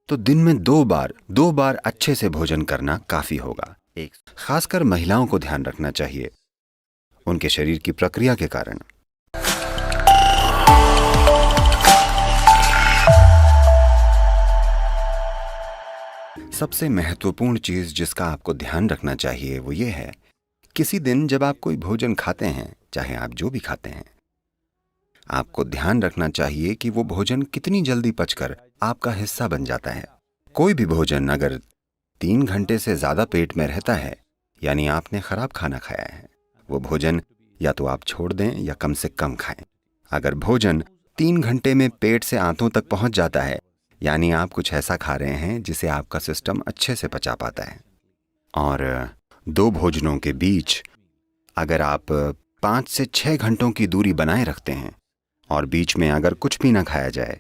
तो दिन में दो बार अच्छे से भोजन करना काफी होगा। एक खासकर महिलाओं को ध्यान रखना चाहिए उनके शरीर की प्रक्रिया के कारण। सबसे महत्वपूर्ण चीज जिसका आपको ध्यान रखना चाहिए वो ये है, किसी दिन जब आप कोई भोजन खाते हैं, चाहे आप जो भी खाते हैं, आपको ध्यान रखना चाहिए कि वो भोजन कितनी जल्दी पचकर आपका हिस्सा बन जाता है। कोई भी भोजन अगर 3 घंटे से ज्यादा पेट में रहता है, यानी आपने खराब खाना खाया है। वो भोजन या तो आप छोड़ दें या कम से कम खाएं। अगर भोजन 3 घंटे में पेट से आंतों तक पहुंच जाता है, यानी आप कुछ ऐसा खा रहे हैं जिसे आपका सिस्टम अच्छे से पचा पाता है। और 2 भोजनों के बीच अगर आप 5 से 6 घंटों की दूरी बनाए रखते हैं और बीच में अगर कुछ भी ना खाया जाए,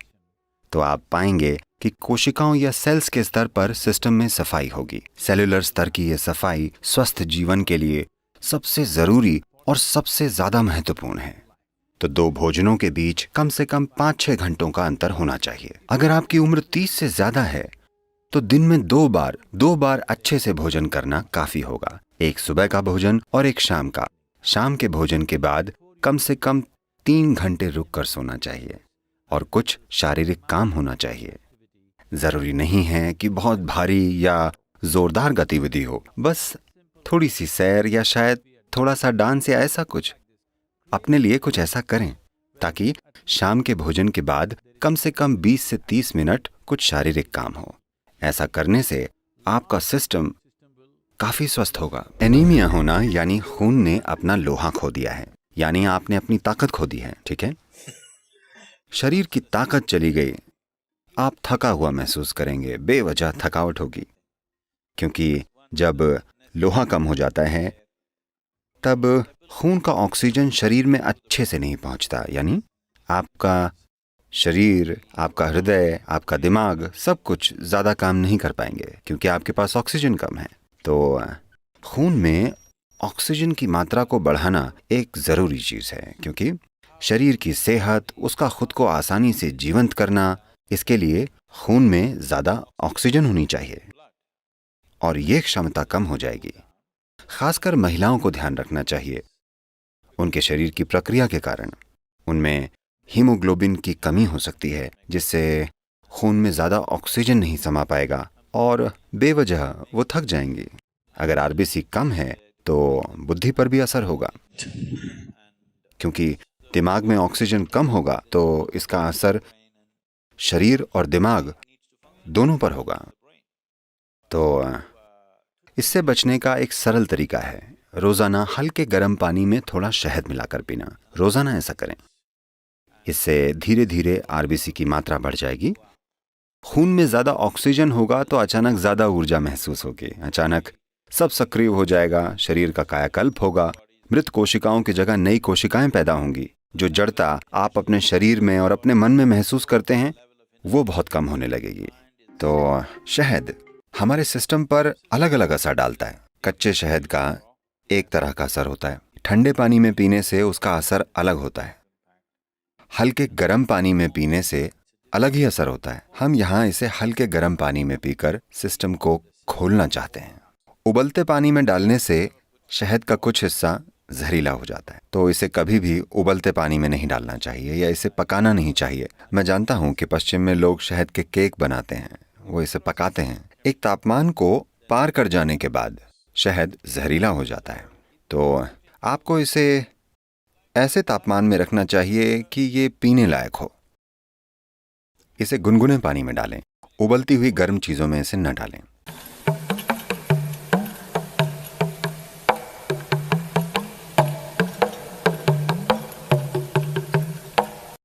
तो आप पाएंगे कि कोशिकाओं या सेल्स के स्तर पर सिस्टम में सफाई होगी। सेलुलर स्तर की यह सफाई स्वस्थ जीवन के लिए सबसे जरूरी और सबसे ज्यादा महत्वपूर्ण है। तो 2 भोजनों के बीच कम से कम 5-6 घंटों का अंतर होना चाहिए। अगर आपकी उम्र 30 से ज्यादा है तो दिन में दो बार अच्छे से भोजन करना काफी होगा। एक सुबह का भोजन और एक शाम का। शाम के भोजन के बाद कम से कम 3 घंटे रुक कर सोना चाहिए और कुछ शारीरिक काम होना चाहिए। जरूरी नहीं है कि बहुत भारी या जोरदार गतिविधि हो, बस थोड़ी सी सैर या शायद थोड़ा सा डांस या ऐसा कुछ। अपने लिए कुछ ऐसा करें ताकि शाम के भोजन के बाद कम से कम 20 से 30 मिनट कुछ शारीरिक काम हो। ऐसा करने से आपका सिस्टम काफी स्वस्थ होगा। एनीमिया होना यानी खून ने अपना लोहा खो दिया है, यानी आपने अपनी ताकत खो दी है। ठीक है, शरीर की ताकत चली गई, आप थका हुआ महसूस करेंगे, बेवजह थकावट होगी। क्योंकि जब लोहा कम हो जाता है तब खून का ऑक्सीजन शरीर में अच्छे से नहीं पहुंचता, यानी आपका शरीर, आपका हृदय, आपका दिमाग सब कुछ ज्यादा काम नहीं कर पाएंगे क्योंकि आपके पास ऑक्सीजन कम है। तो खून में ऑक्सीजन की मात्रा को बढ़ाना एक जरूरी चीज है, क्योंकि शरीर की सेहत, उसका खुद को आसानी से जीवंत करना, इसके लिए खून में ज्यादा ऑक्सीजन होनी चाहिए और ये क्षमता कम हो जाएगी। खासकर महिलाओं को ध्यान रखना चाहिए उनके शरीर की प्रक्रिया के कारण। उनमें हीमोग्लोबिन की कमी हो सकती है, जिससे खून में ज्यादा ऑक्सीजन नहीं समा पाएगा और बेवजह वो थक जाएंगी। अगर आरबीसी कम है तो बुद्धि पर भी असर होगा, क्योंकि दिमाग में ऑक्सीजन कम होगा तो इसका असर शरीर और दिमाग दोनों पर होगा। तो इससे बचने का एक सरल तरीका है, रोजाना हल्के गर्म पानी में थोड़ा शहद मिलाकर पीना। रोजाना ऐसा करें, इससे धीरे धीरे आरबीसी की मात्रा बढ़ जाएगी। खून में ज्यादा ऑक्सीजन होगा तो अचानक ज्यादा ऊर्जा महसूस होगी, अचानक सब सक्रिय हो जाएगा, शरीर का कायाकल्प होगा, मृत कोशिकाओं की जगह नई कोशिकाएं पैदा होंगी। जो जड़ता आप अपने शरीर में और अपने मन में महसूस करते हैं वो बहुत कम होने लगेगी। तो शहद हमारे सिस्टम पर अलग अलग असर डालता है। कच्चे शहद का एक तरह का असर होता है, ठंडे पानी में पीने से उसका असर अलग होता है, हल्के गर्म पानी में पीने से अलग ही असर होता है। हम यहाँ इसे हल्के गर्म पानी में पीकर सिस्टम को खोलना चाहते हैं। उबलते पानी में डालने से शहद का कुछ हिस्सा जहरीला हो जाता है, तो इसे कभी भी उबलते पानी में नहीं डालना चाहिए या इसे पकाना नहीं चाहिए। मैं जानता हूँ कि पश्चिम में लोग शहद के केक बनाते हैं, वो इसे पकाते हैं। एक तापमान को पार कर जाने के बाद शहद जहरीला हो जाता है, तो आपको इसे ऐसे तापमान में रखना चाहिए कि ये पीने लायक हो। इसे गुनगुने पानी में डालें, उबलती हुई गर्म चीजों में इसे न डालें।